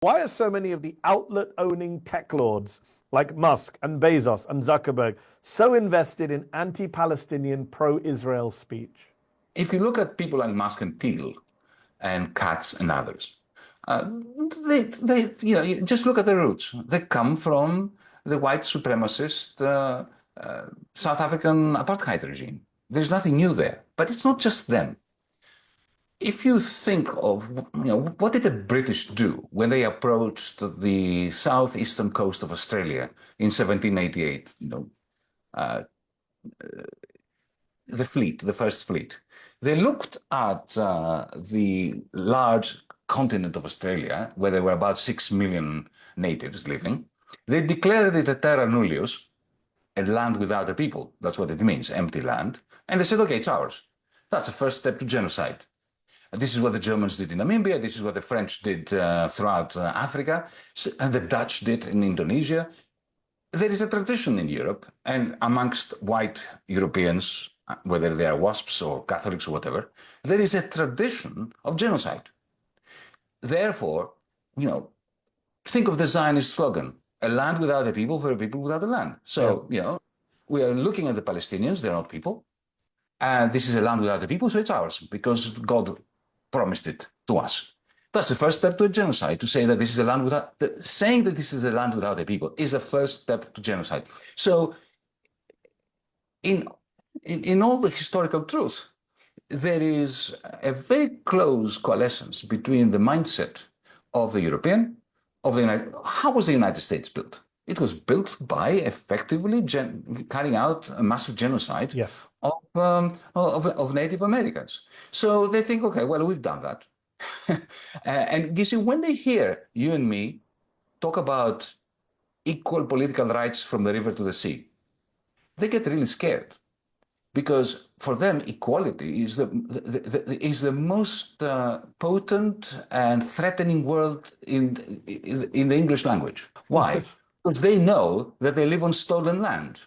Why are so many of the outlet-owning tech lords like Musk and Bezos and Zuckerberg so invested in anti-Palestinian, pro-Israel speech? If you look at people like Musk and Thiel and Katz and others, uh, just look at the roots. They come from the white supremacist South African apartheid regime. There's nothing new there, but it's not just them. If you think of, what did the British do when they approached the southeastern coast of Australia in 1788? The fleet, the first fleet. They looked at the large continent of Australia, where there were about 6 million natives living. They declared it a terra nullius, a land without a people. That's what it means, empty land. And they said, okay, it's ours. That's the first step to genocide. This is what the Germans did in Namibia. This is what the French did throughout Africa, and the Dutch did in Indonesia. There is a tradition in Europe and amongst white Europeans, whether they are WASPs or Catholics or whatever, there is a tradition of genocide. Therefore, think of the Zionist slogan, a land without a people for a people without a land. So, we are looking at the Palestinians, they're not people. And this is a land without a people, so it's ours because God promised it to us. That's the first step to a genocide, to say that this is a land without, saying that this is a land without a people is the first step to genocide. So in all the historical truth, there is a very close coalescence between the mindset of the European, how was the United States built? It was built by effectively carrying out a massive genocide yes. of Native Americans. So they think, okay, well, we've done that. And you see, when they hear you and me talk about equal political rights from the river to the sea, they get really scared. Because for them, equality is the most potent and threatening word in the English language. Why? Yes. Because they know that they live on stolen land.